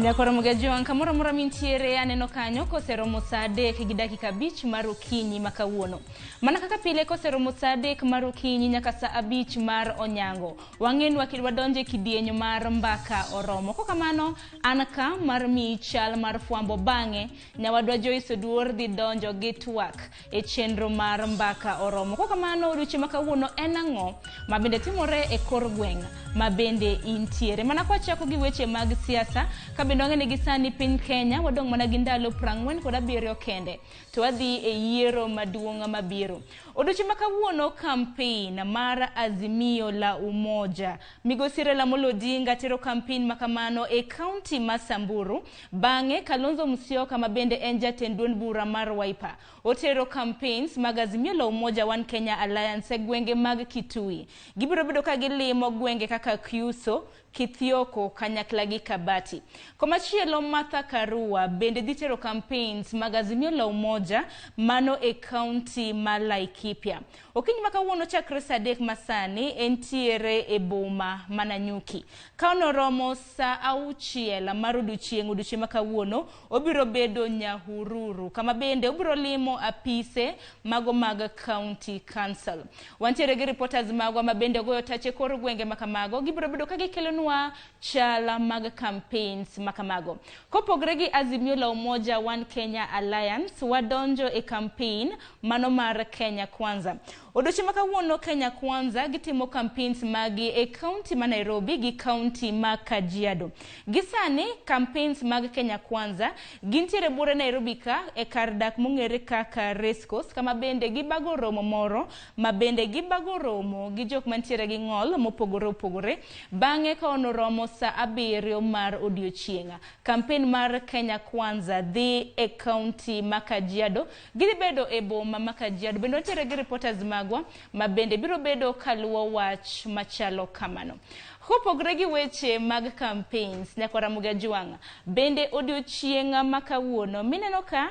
Ramogi Joan kamoro mora mintiere aneno kanyo koseromo saa 3 gi dakika 5 mar okinyi makawuono. Mana kaka pile koseromo saa 3 mar okinyi nyaka saa 5 mar onyango. Wang'enwa kidwa donje kidienyo mar mbaka oromo. Kokamano an ka mar mi chal mar fwambo bang'e nyawadwa Joyce Oduor dhi donjo gi twak e chenro mar mbaka oromo. Kokamano odiochieng' makawuono en ang'o mabende timore e kor gweng' mabende intiere. Mana kwa chako gi weche mag siasa kabendo ng'ene gi sani piny Kenya wadong' mana gi ndalo 47 kende to wadhi e yiero maduong' mabiro. Odiochieng' makawuono campaign mar Azimio la Umoja Migosi Raila Odinga tero campaign makamano e county ma Samburu. Bang'e Kalonzo Musyoka mabende en jatend duond bura mar Wiper otero campaigns mag Azimio la Umoja One Kenya Alliance e gwenge mag Kitui. Gibiro bedo ka gilimo gwenge kaka Kyuso, Kithioko, kanyakla gi Kabati. Komachielo Martha Karua bende dhi tero campaigns mag Azimio la Umoja mano e county ma Laikipia. Okinyi makawuono chakre saa 3 masani entiere e boma Mananyuki. Kaono romo saa 6 mar odiochieng' makawuono obiro bedo Nyahururu kama bende obiro limo apise mago mag county council. Wantiere gi reporters magwa mabende goyo tache kor gwenge makamago gibiro bedo ka gikelonwa chala mag campaigns makamago. Kopogre gi Azimio la Umoja One Kenya Alliance wadonjo e campaign mano mar Kenya Kwanza. Odiochieng' makawuono Kenya Kwanza gitimo campaigns magi e county ma Nairobi gi county ma Kajiado. Gisani campaigns mag Kenya Kwanza gintiere bure Nairobi ka e kar dak mong'ere kaka Race Course kama bende gibago romo moro mabende gibago romo gi jok mantiere gi ng'ol mopogore. Bang'e kaono romo saa 7 mar odiochieng'. Campaign mar Kenya Kwanza dhi e county ma Kajiado gidhi bedo e boma ma Kajiado. Bende ntiere gi reporters magwa mabende biro bedo kaluwo wach machalo kamano. Kopogre gi weche mag campaigns Ramogi Joan bende odiochieng' makawuono mineno ka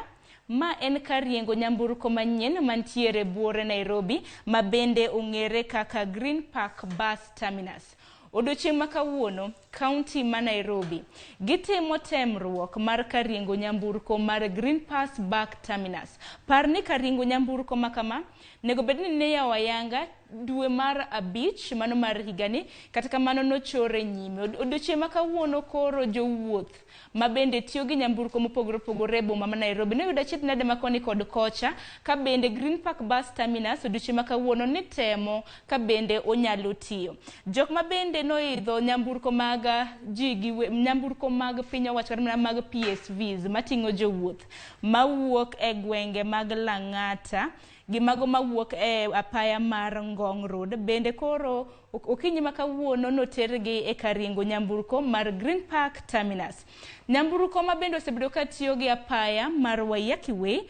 ma en kariengo nyamburko manyien mantiere buore Nairobi mabende ong'ere kaka Green Park Bus Terminus. Odiochieng' makawuono county ma Nairobi gitimo temruok mar kariengo nyamburko mar Green Pass Back Terminus. Parni kariengo nyamburko makama nego bedni ne yawayanga dwe mar 5 mano mar higani kata kamano nochore nyime. Odiochieng' makawuono koro jowuoth mabende tiyo gi nyamburko mopogore boma ma Nairobi ne yudo chit nade makoni kod kocha ka bende Green Park Bus Terminus odiochieng' makawuono ni temo ka bende onyalo tiyo. Jok mabende noidho nyamburko mag nyamburko mag piny owacho mag PSVs mating'o jowuoth mawuok e gwenge mag Lang'ata gi mago mawuok e apaya mar Ngong Road bende koro okinyi makawuono notergi e kariengo nyamburko mar Green Park Terminus. Nyamburko mabende osebedo ka tiyo gi apaya mar Waiyaki Way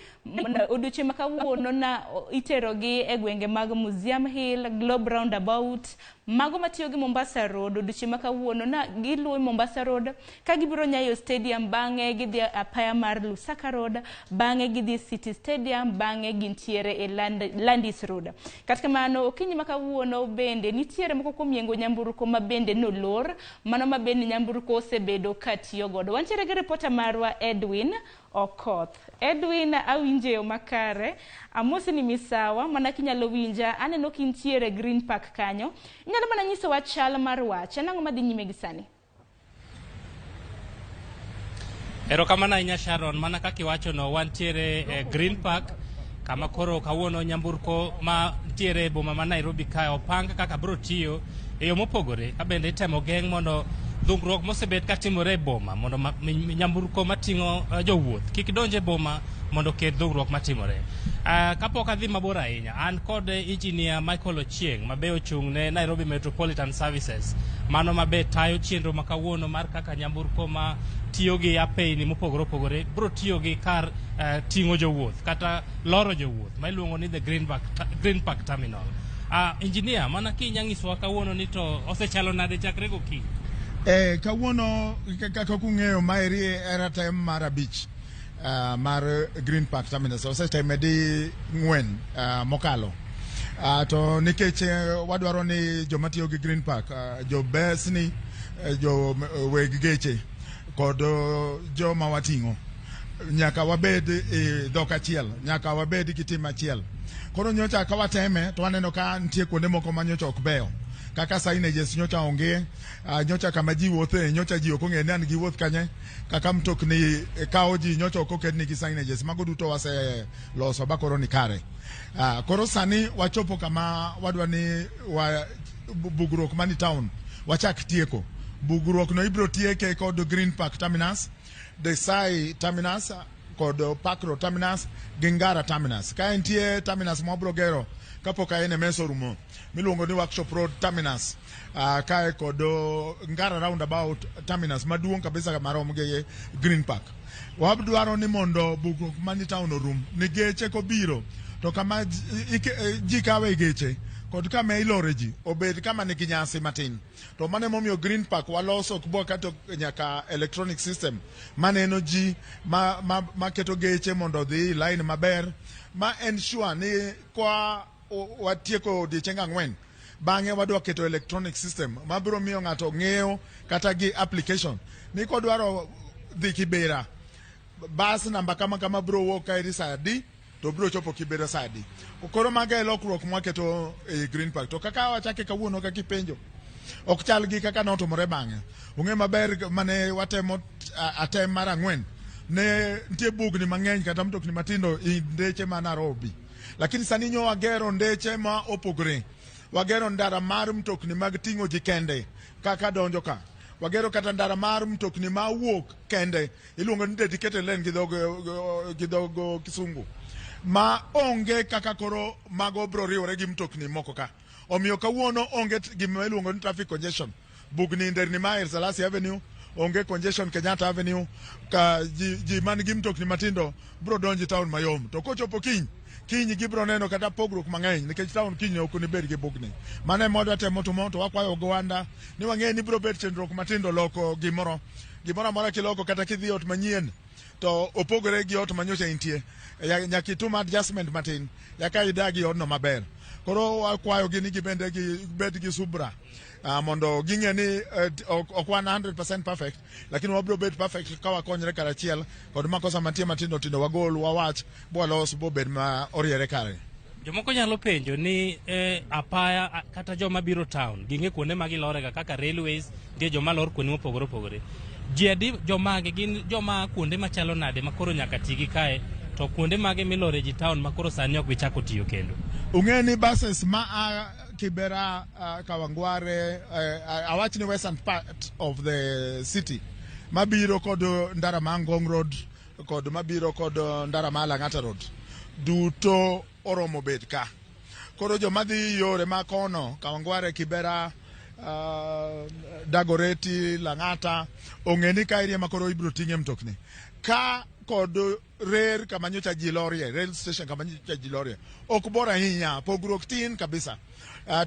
odiochieng' makawuono na iterogi e gwenge mag Museum Hill, Globe Roundabout, mago matiyo gi Mombasa Road odiochieng' makawuono na giluwo Mombasa Road ka gibiro Nyayo Stadium bang'e gidhi apaya mar Lusaka Road bang'e gidhi City Stadium bang'e gintiere e Landis Road. Kata kamano okinyi makawuono bende nitiere moko kuom yengo nyamburko mabende nolor mano mabende nyamburko osebedo ka tiyo godo. Wantiere gi reporter marwa Edwin Okoth. Edwin awinje yo makare amosi ni misawa mana kinyalo winja aneno kintiere Green Park kanyo nyalo mana nyiso wa chal mar wach nang'o madhi nyime gi sani. Erokamano inya Sharon mana kaka iwacho no wantiere Green Park kama koro kawuono nyamburko ma tiere boma ma Nairobi ka opang kaka bro tiyo e yo mopogore ka bende temo geng' mondo dhungruok mosebet katimore e boma mondo nyamburko mating'o jowuoth kik donje boma mondo ket dhungruok matimore. Kapok adhi mabor ahinya an kod engineer Michael Ochieng mabe ochung' ne Nairobi Metropolitan Services mano mabe tayo chenro makawuono mar kaka nyamburko ma tiyo gi apeyni mopogore bro tiyo gi kar ting'o jowuoth kata loro jowuoth ma iluongo ni the Green Park Terminal. Engineer mana kinyangiswa kawuono ni to osechalo nade chakre gokinyi? Kawuono kaka kung'eyo maeri era time mar 5 mar Green Park Terminus osetime di 4 mokalo. To nikech wadwaro ni joma tiyo gi Green Park jo besni jo weg geche kod joma wating'o nyaka wabed e dhok achiel, nyaka wabed gi tim achiel. Koro nyocha ka wateme to waneno ka nitie kuonde moko ma nyocha ok beyo, kaka signages nyocha onge, nyocha kama ji wuothe nyocha ji ok ong'e ni an gi wuoth kanye, kaka mtokni kawo ji nyocha ok oket nigi signages. Mago duto wase loso ba koro ni kare. Koro sani wachopo kama wadwa ni bugruok mani town wachak tieko. Bugruok no ibro tieke kod Green Park Terminus, Desai Terminus, kod Park Road Terminus, Gingara Terminus. Ka entie terminus mobro gero kapok aene meso rumo miluongo ni Workshop Road Terminus, kae kod Ngara Roundabout Terminus maduong' kabisa marom gi Green Park. Wabdwaro ni mondo bugruok mani town orum ni geche kobiro to kama ji kawe geche kod kama ilore ji obed kama nigi nyasi matin. To mane momiyo Green Park waloso kubo kato nyaka electronic system maneno ji ma keto geche mondo dhi line maber, ma ensure ni kwa watieko odiechieng' 4 bang'e wadwa keto electronic system mabiro miyo ng'ato ng'eyo kata gi application ni kodwaro dhi Kibera bus namba kama biro wuok kae saa adi to biro chopo Kibera saa adi. Koro maga e lokruok mwaketo e Green Park. To kaka wachake kawuono kaka ipenjo ok chal gi kaka notimore bang'e. Ung'e maber mane watemo atem mar 4 ne nitie bugni mang'eny kata mtokni matindo i ndeche ma Nairobi, lakini sani nyo wagero ndeche ma opogore. Wagero ndara mar mtokni mag ting'o ji kende kaka donjo ka. Wagero kata ndara mar mtokni ma wuok kende iluongo ni dedicated lane gi dhogo Kisungu, ma onge kaka koro mago bro riwore gi mtokni moko ka. Omiyo kawuono onge gima iluongo ni traffic congestion. Bugni nderni ma Elsalasi Avenue onge congestion, Kenyatta Avenue ka ji man gi mtokni matindo bro donji town mayom. To kochopo kiny gibro neno kata pogruok mang'eny nikech town kiny ok ni bed gi bugni. Mane modwa temo to wakwayo Ogwanda ni wang'e ni bro bet chendruok matindo loko gimoro amora kiloko kata kidhi ot manyien to opogore gi ot manyocha intie. Nyaka itum adjustment matin yaka idagi odno maber. Koro wakwayo gini gibende bed gi subra mondo ging'e ni ok wan 100% perfect, lakini wabro bet perfect ka wakonyre karachiel kod makosa mantie matindo tindo wagol wawach bolos bo bed ma oriere kare. Jomoko nyalo penjo ni apaya kata joma biro town ging'e kuonde ma gilorega kaka railways, nitie joma lor kuonde mopogore opogore. Jedi jomage gin joma kuonde machalo nade makoro nyaka tigi kae, to kuonde mage milore ji town makoro sani ok bichako tiyo kendo. Ung'e ni buses ma Kibera, Kawangware, awach ni western part of the city mabiro kod ndara ma Ngong Road kod mabiro kod ndara ma Lang'ata Road duto oromo bet ka. Koro joma dhi yore ma kono Kawangware, Kibera, Dagoreti, Lang'ata ong'e ni ka irie makoro ibro ting'e mtokni ka kod rer kama nyocha ji lorie, rail station kama nyocha ji lorie ok bor ahinya, pogruok tin kabisa.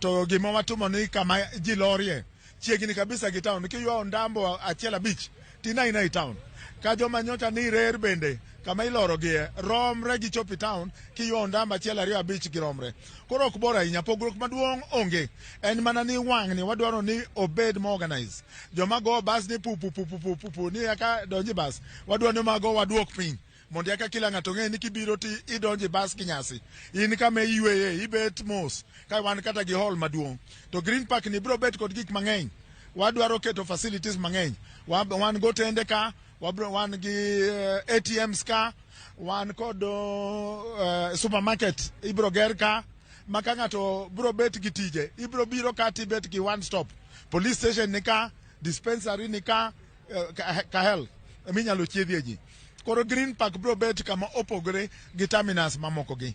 To gima watumo ni kama ji lorie chiegni kabisa gi town, kiywa ndambo achiel abich tina ina i town. Ka joma nyocha ni rer bende kama iloro gie romre gi chopi town, kiywa ndamba achiel 2 5 giromre. Koro ok bor ahinya, pogruok maduong' onge. En mana ni wang' ni wadwaro ni obed mo organize. Joma go bus ni pu ni aka donji bus wadwaro ni mago waduok piny mondo aka kila ng'ato ng'e ni kibiro ti idonji bus kinyasi in kama iyweye ibet mos ka wan kata gi hall maduong'. To Green Park ni bro bet kod gik mang'eny, wadwaro keto facilities mang'eny. Wan go tende ka, wan gi ATMs ka, wan kod supermarket ibro ger ka, maka ng'ato bro bet gi tije ibro biro ka ti bet gi one stop. Police station ni ka, dispensary ni ka, ka health minyalo chiedhie ji. Koro Green Park bro bet kama opogore gi terminus mamoko gi.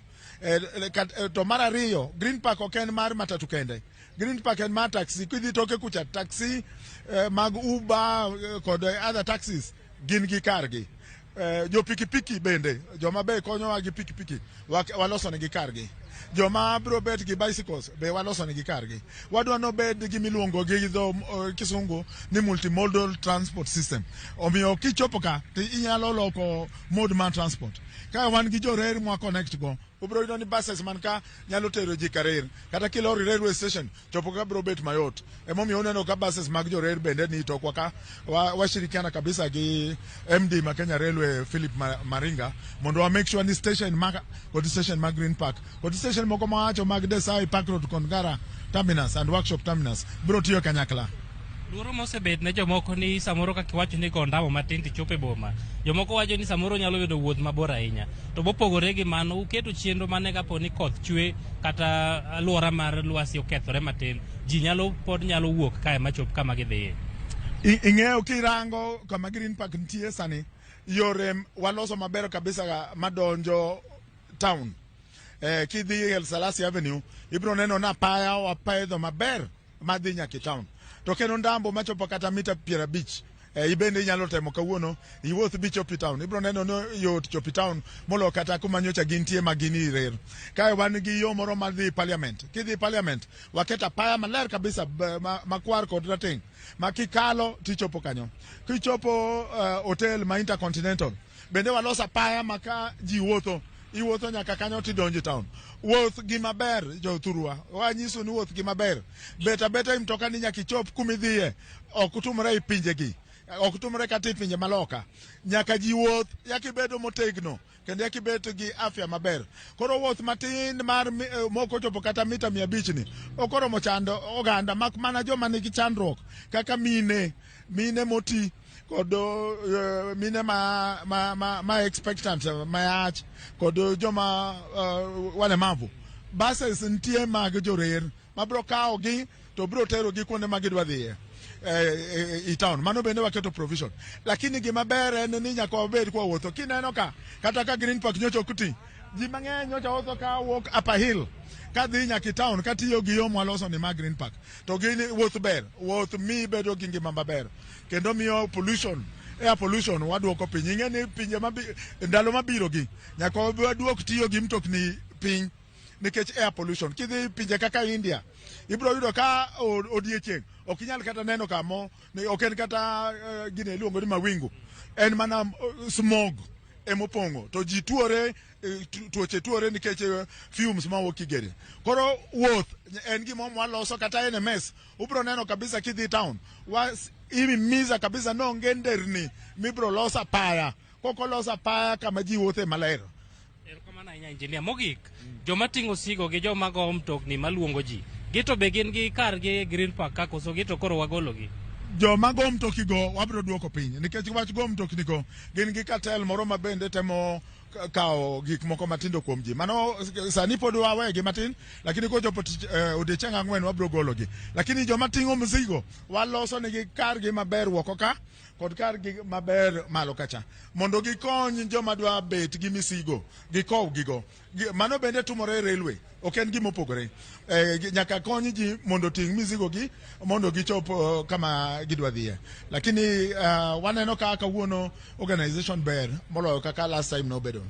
To mar ariyo, Green Park ok en mar matatu kende. Green Park en mar taxi. Kidhi toke kucha taxi mag Uber kod other taxis gin gi kargi. Jo pikipiki bende joma be konyowa gi pikipiki waloso negi kargi. joma bro bet gi bicycles be waloso nigi kargi. Wadwa no bed gi miluongo gi dho kisungu ni multimodal transport system. Omiyo kichopo ka inyalo loko mode man transport. Ka wan gi jorer mwa connect go ubro yudo ni buses man ka nyalo tero ji karer kata kilori railway station chopo ka bro bet mayot. Emomiyo uneno ka buses mag jorer bende ni to kwa ka washirikiana kabisa gi MD ma Kenya Railway Philip Maringa mondo wa make sure ni station mag Green Park station moko mawacho mag Desai Park Road Kongara terminus and workshop terminus bro tiyo kanyakla. Luoro mosebet ne jomoko ni samoro ka kiwacho ni kondamo matin tichope boma. Jomoko wacho ni samoro nyalo bedo wuoth mabor ahinya. To bopogore gi mano uketo chenro mane kapo ni koth chwe kata alwora mar lwasi okethore matin. Ji pod nyalo wuok kae machop kama gidhiye. Ing'eyo kirango kama Green Park nitie sani yore waloso maber kabisa madonjo town. Kidhi El Salasi Avenue ibro neno na paya wapedho maber madhi nyaka town. To kendo ndambo machopo kata mita 50 ibende inyalo temo kawuono iwuoth bi chopi town ibro neno no yot chopi town molo kata kuma nyocha gintie magini rer kae wan gi yo moro madhi parliament kidhi parliament waketa paya maler kabisa makwar kod rateng makikalo tichopo kanyo kichopo hotel ma Intercontinental bende walosa paya maka ji iwuotho nyaka kanyo tidonjo town. Wuoth gi maber jo thurwa. Wanyiso ni wuoth gi maber. Beta imtoka ni nyaka ichop kumidhiye. Ok utumre i pinjegi. Ok utumre kata i pinje maloka. Nyaka ji wuoth yakibedo motegno. Kendo yakibedo gi afya maber. Koro wuoth matin mar moko chopo kata mita 500 ni. Okoro mochando oganda mak mana joma nigi chandruok kaka mine moti kodo mine ma expectant mayach kodo joma wale mavu buses ntie mag jorer mabro kao gi to bro tero gi kuonde magidwa dhiye i town mano bende waketo provision lakini gima ber en ni nyaka obed kwa wuotho kineno ka kata ka Green Park nyocha okuti ji mang'eny nyocha wuotho ka walk upper hill kadhi nyaka town katiyo gi yo mwaloso ni mag Green Park to gini wuoth ber wuoth mi bedo gi ngima maber kendo miyo air pollution wadwoko piny ing'eni pinje ndalo mabiro gi nyaka wadwok tiyo gi mtokni piny nikech air pollution kidhi pinje kaka India ibro yudo ka odiechieng ok inyal kata neno kamo ok en kata gine luongo ni mawingu en mana smog emopongo to ji tuoche tuore nikech fumes ma wuok igere koro wuoth en gima waloso kata NMS ubro neno kabisa kidhi town imiza kabisa no ngenderni mibro losa paya koko losa paya kama ji wuothe maler. Erokamano nya engineer mogik joma tingo sigo gi joma go mtokni maluongo ji gito be gin gi kar gi Green Park ka koso gito koro wagologi joma go mtoki go wabro duoko piny nikech wach go mtokni go gin gi cartel moro mabende temo kao gik moko matindo kuom ji mano sani pod wawegi matin lakini ko jopo odiechieng' ang'wen wabro gologi lakini joma tingo mzigo waloso nigi kar gi maber woko ka kod kar gi maber malo kacha mondo gikony joma dwa bet gi misigo gikow gigo mano bende tumore railway ok en gima opogore nyaka kony ji mondo ting misigo gi mondo gichop kama gidwa dhiye lakini waneno ka kawuono organization ber moloyo kaka last time nobedo.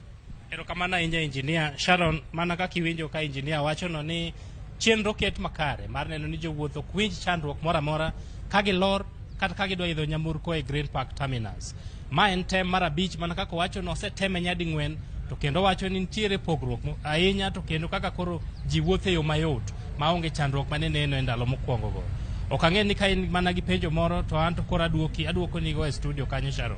Erokamano ahinya engineer Sharon mana kaka iwinjo ka engineer wacho no ni chenro ket makare mar neno ni jowuoth ok winj chandruok moro amora ka gilor kata ka gidwa idho nyamburko e Green Park terminus. Ma en tem mar 5 mana kaka wacho no oseteme nyadi 4 to kendo wacho ni nitiere pogruok ahinya to kendo kaka koro ji wuothe yo mayot maonge chandruok mane neno e ndalo mokwongo go. Ok ang'e ni ka in mana gi penjo moro to an to koro aduoko nigo e studio kanyo Sharon.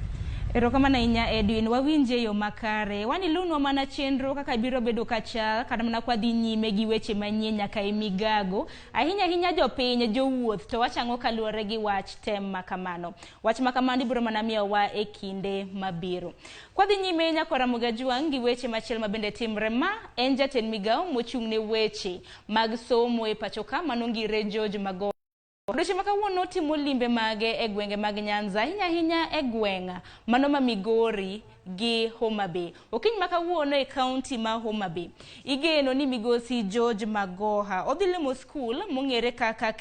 Erokamano ahinya Edwin wawinje yo makare wanilunwa mana chenro kaka biro bedo ka Chal kata mana kwa dhi nyime gi weche manyien nyaka e migago ahinya jopiny jowuoth to wachango kaluore gi wach tem makamano wach makamano ibiro mana miyowa e kinde mabiro kwa dhi nyime nyaka Ramogi Juang gi weche machiel mabende timre ma en jatend migao mochung' ne weche mag somo e pachoka manongire George Mago Odiochieng' makawuono timo limbe mage e gwenge mag Nyanza ahinya e gweng'a mano ma Migori gi Homa Bay. Okinyi makawuono e county ma Homa Bay. Igeno ni migosi George Magoha odhilimo skul mong'ere kaka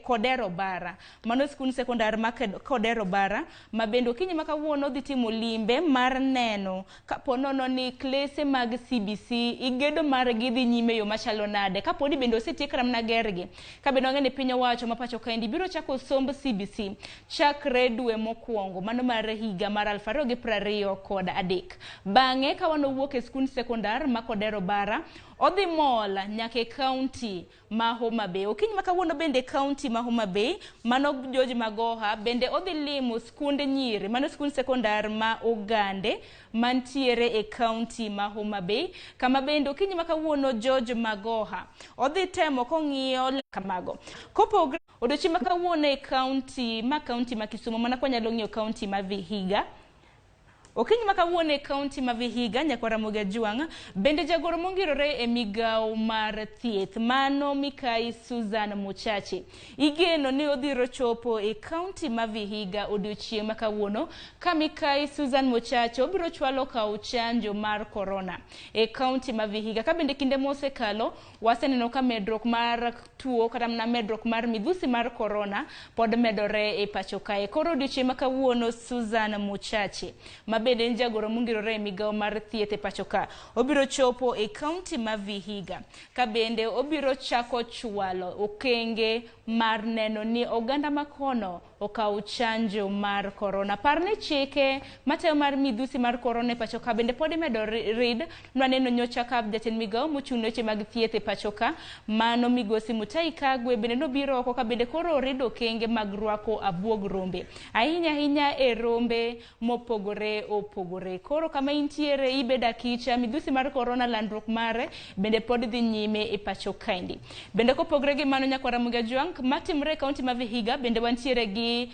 Kodero Bara. Mano skul sekondar ma Kodero Bara, ma bende okinyi makawuono odhi timo limbe mar neno kaponono ni klese mag CBC igedo mar gidhi nyime yo machalo nade. Kaponi bende osetiekra mna gergi. Kabendo ng'ene piny owacho ma pacho kaendi biro chako somb CBC chakre dwe mokwongo mano mar higa mar 2023. Bang'e ka wanowuok e skul sekondar ma Kodero Bara odhi mol nyaka e county ma Homa Bay. Okinyi makawuono bende county ma Homa Bay mano George Magoha bende odhi limo skund nyiri mano skul sekondar ma Ogande mantiere e county ma Homa Bay. Kama bende okinyi makawuono George Magoha odhi temo kong'iyo kamago. Kopogre odiochieng' makawuono e county ma Kisumu mana kwa nyalo ng'iyo county ma Vihiga. Okinyi makawuono e county ma Vihiga nyakwa Ramogi Juang bende jagoro mongirore e migawo mar thieth mano Mikai Susan Muchachi. Igeno ni odhiro chopo e county ma Vihiga odiochieng' makawuono ka Mikai Susan Muchachi obiro chwalo kawo chanjo mar corona e county ma Vihiga. Ka bende kinde mosekalo waseneno ka medruok mar tuo kata na medruok mar midhusi mar corona pod medore e pacho kae. Koro odiochieng' makawuono Susan Muchachi bende njagoro mongirore e migawo mar thieth e pacho ka obiro chopo e county ma Vihiga. Ka bende obiro chako chwalo okenge mar neno ni oganda makono okaw chanjo mar corona. Parne chike mateo mar midhusi mar corona e pacho ka bende pod medo rid nwaneno nyocha ka jatend migawo mochung' weche mag thieth e pacho ka mano migosi Mutai Kagwe bende nobiro oko ka bende koro rido okenge mag rwako abuog rombe ahinya e rombe mopogore opogore. Koro kama intiere ibeda kicha midhusi mar corona landruok mare bende pod dhi nyime e pacho kaendi. Bende kopogre gi mano nyakwa Ramogi Juang matimre e county ma Vihiga bende wantiere gi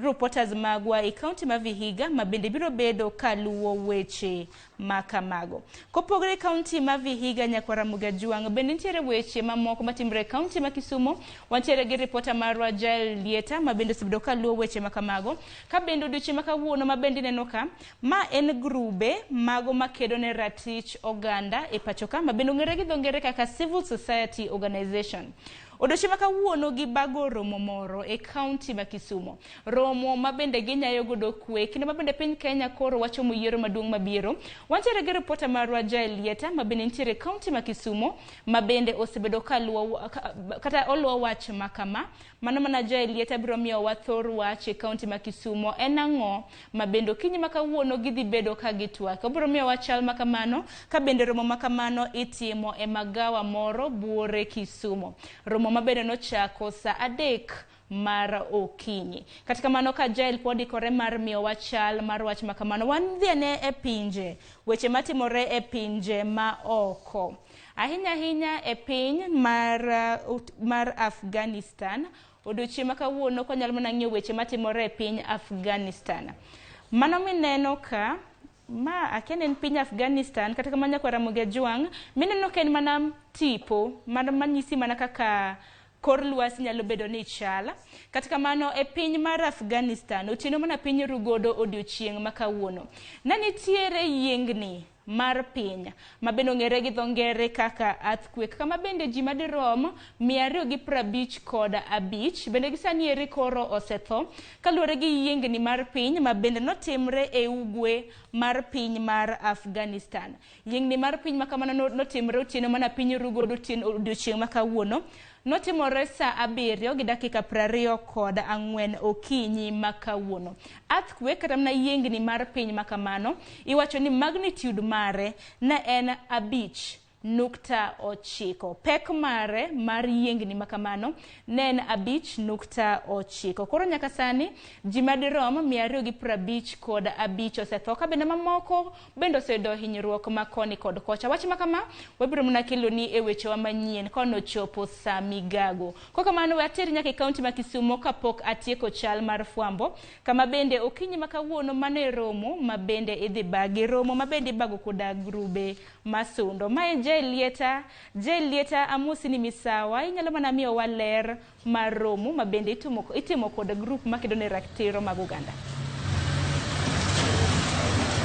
reporters magwa e county ma Vihiga ma bende biro bedo kaluwo weche makamago. Kopogre county ma Vihiga nyakwa Ramogi Juang bende nitiere weche mamoko matimre e county ma Kisumu. Wantiere gi reporter marwa Chal ma bende osebedo kaluwo weche makamago. Ka bende odiochieng' makawuono ma bende neno ka ma en grube mago makedo ne ratich oganda e pacho ka ma bende ong'ere gi dho ngere kaka civil society organization. Odiochieng' makawuono gi bago romo moro e county ma Kisumu. Romo ma bende ginyayo godo kwe kendo ma bende piny Kenya koro wacho yiero maduong' mabiro. Wantiere gi reporter marwa Chal ma bende nitiere county ma Kisumu ma bende osebedo kaluwo kata oluwo wach makama. Mano mana Chal biro miyo wa thor wach e county ma Kisumu en ang'o ma bende okinyi makawuono gidhi bedo ka gitwak. Obiro miyo wa chal makamano ka bende romo makamano itimo e magawa moro buore Kisumu. Romo mabende nochako sa 3 mar okinyi. Katika mano ka Chal podi kore mar miyo wa chal mar wach makamano wan dhiane e pinje weche matimore e pinje ma oko. Ahinya e piny mar Afghanistan. Odiochieng' makawuono ko nyalo mana ng'iyo weche matimore e piny Afghanistan. Mano mineno ka ma aken en piny Afghanistan kata kamanya kwa Ramogi Juang mineno ken mana tipo manyisi mana kaka kor lwasi nyalo bedo ni chal. Katika mano e piny mar Afghanistan otieno mana piny rugodo odiochieng' makawuono. Nanitiere yiengni mar piny ma bende ong'ere gi dho ngere kaka earthquake kama bende ji madirom 255 bende gisani eri koro osetho kaluwore gi yiengni mar piny ma bende notimre e ugwe mar piny mar Afghanistan. Yiengni mar piny makamano notimre otieno mana piny rugodo odiochieng' makawuono. Notimore sa 7:24 okinyi makawuono. Earthquake kata na yiengni mar piny makamano iwacho ni magnitude mare na en 5.9. Pek mare mar yiengni makamano ne en 5.9. Koro nyaka sani ji madirom 255 osetho ka bende mamoko bende oseyudo hinyruok makoni kod kocha. Wach makama wabiro mana kelo ni e weche wa manyien kono chopo sa migago. Kwa kamano wateri nyaka e county ma Kisumu kapok atieko chal mar fwambo kama bende okinyi makawuono mane romo ma bende idhi bagi romo ma bende bago koda grube masundo. Ma Chal amusi ni misawa inyalo mana miyo waler mar romo ma bende itimo kod group makedo ne ratiro mag oganda.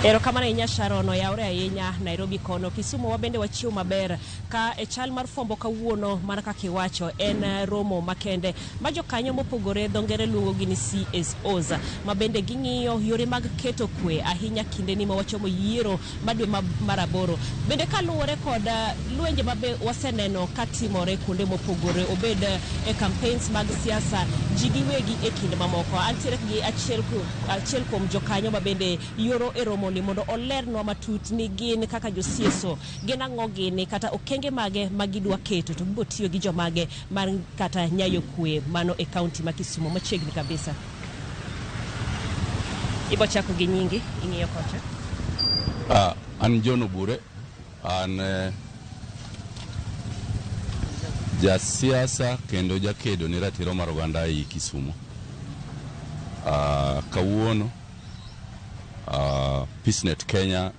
Ero kamana inya Sharon yaure ahinya Nairobi kono Kisumu wabende wachiu maber ka e chal mar fwambo kawuono mana kaka iwacho en romo makende ma jokanyo mopogore dhongere luongo gi ni CSOs mabende ging'iyo yore mag keto kwe ahinya kinde ni mawachomo yiero madwe maraboro bende kaluwore kod lwenje mabe waseneno katimore kuonde mopogore obed e campaigns mag siasa jigiwegi e kinde mamoko antiere gi achiel kuom jokanyo mabende yoro e romo ni mondo olernwa matut ni gin kaka josieso gin ang'o gini kata okenge mage magidwa keto to gibo tiyo gi jomage mar kata nyayo kwe mano e kaunti ma Kisumu machiegni kabisa. Ibo chako gi nyingi ing'iyo kocha. An Jono Bure an jasiasa kendo jakedo ni ratiro mar oganda e Kisumu. Kawuono Peacenet Kenya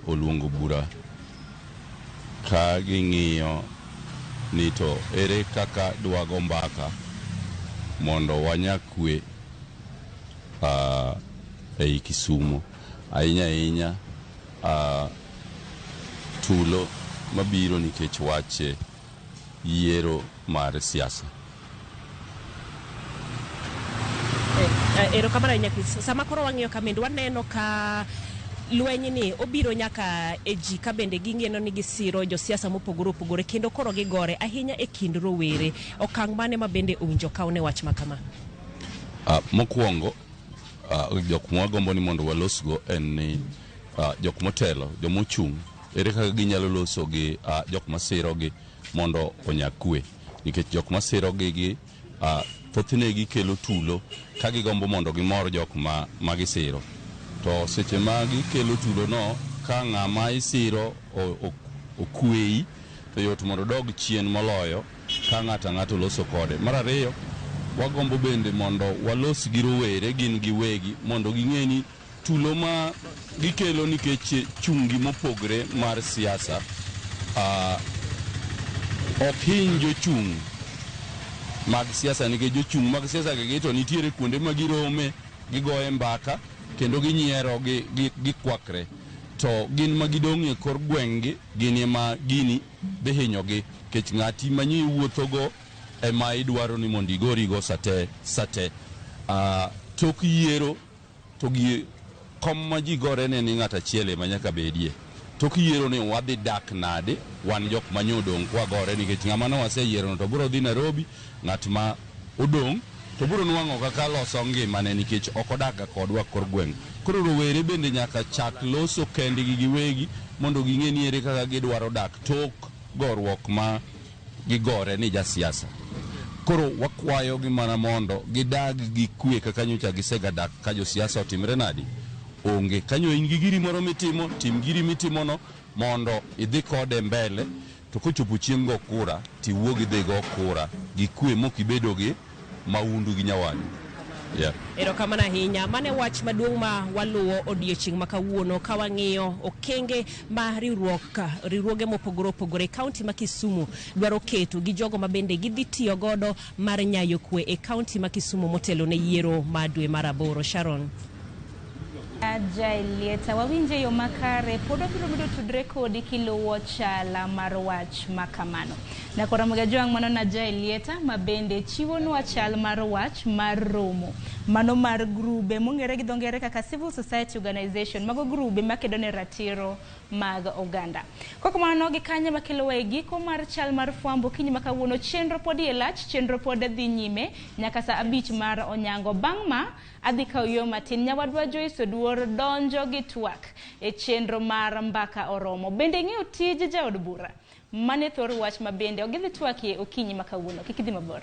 oluongo bura ka ging'iyo ni to ere kaka dwago mbaka mondo wanyakwe ei Kisumu ahinya tulo mabiro nikech wache yiero mar siasa. Ero kamara nyakis sama koro wang'iyo kamendo waneno ka lwenyi ni obiro nyaka e ji ka bende ging'eno ni gisiro josiasa mopogore kendo koro gigore ahinya e kind rowere okang' mane ma bende owinjo kaune wach makama. Mokwongo jok mwagombo ni mondo walosgo en ni jok motelo jomochung' ere kaka ginyalo loso gi jok masirogi mondo onyakwe nikech jok masirogi gi thothne gikelo tulo ka gigombo mondo gimor jok magisiro to seche ma gikelo tulo no ka ng'ama isiro okwei to yot mondo dog chien moloyo ka ng'ato loso kode. Mar ariyo wagombo bende mondo walos gi rowere gin giwegi mondo ging'eni tulo ma gikelo nikech chungi mopogre mar siasa ok hiny jochung' mag siasa nikech jochung' mag siasa gi to nitiere kuonde ma girome gigoye mbaka kendo ginyiero gikwakre to gin ma gidong' e kor gweng'gi gin ma gini be hinyogi kech ng'ati manyi wuothogo ema idwaro ni mondo igorigo sate tok yiero to gi kom ma ji gore ne ni ng'at achiel ma nyaka bedie tok yiero ni wadhi dak nade wan jok manyodong' kwa gore nikech ng'ama no waseyiero no to biro dhi Nairobi ng'at ma odong' to biro nwang'o kaka loso ngimane nikech ok odak kodwa kor gweng'. Koro rowere bende nyaka chak loso kendgi giwegi mondo ging'e ni ere kaka gidwaro dak tok gorruok ma gigore ni jasiasa. Koro wakwayo gi mana mondo gidag gi kwe kaka nyocha gisegadak ka josiasa otimre nadi onge kanyo in gi giri moro mitimo tim giri mitimono mondo idhi kode mbele to kochopo chieng' go kura tiwuog idhi go kura gi kwe mokibedo gi maundu gi nyawani. Ero kamana ahinya mane wach maduong' ma waluwo odiochieng' ma kawuono ka wang'iyo okenge ma riwruoge mopogore kaunti ma Kisumu dwaro keto gi jogo ma bende gidhi tiyo godo mar nyayo kwe e kaunti ma Kisumu motelo ne yiero ma dwe mar aboro. Sharon Jailieta wawinje yo makare podo biro tudre kodi kiluwo chala mar wach makamano na kora mgajwang mano na Jailieta mabende chiwo nwa chal mar wach mar romo mano mar grube mongere gi dongere kaka civil society organization mago grube makedo ne ratiro mag oganda koko mano gi kanye makiluwe giko mar chal mar fwambo kinyi makawuono chenro podi elach chenro podi dhi nyime nyaka sa 5 mar onyango bangma adhi kaw yo matin nyawadwa Joyce Oduor donjo gi twak e chenro mar mbaka oromo bende ng'eyo tije jaod bura mane thor wach mabende ogidhi twak e okinyi makawuono kikidhi mabor.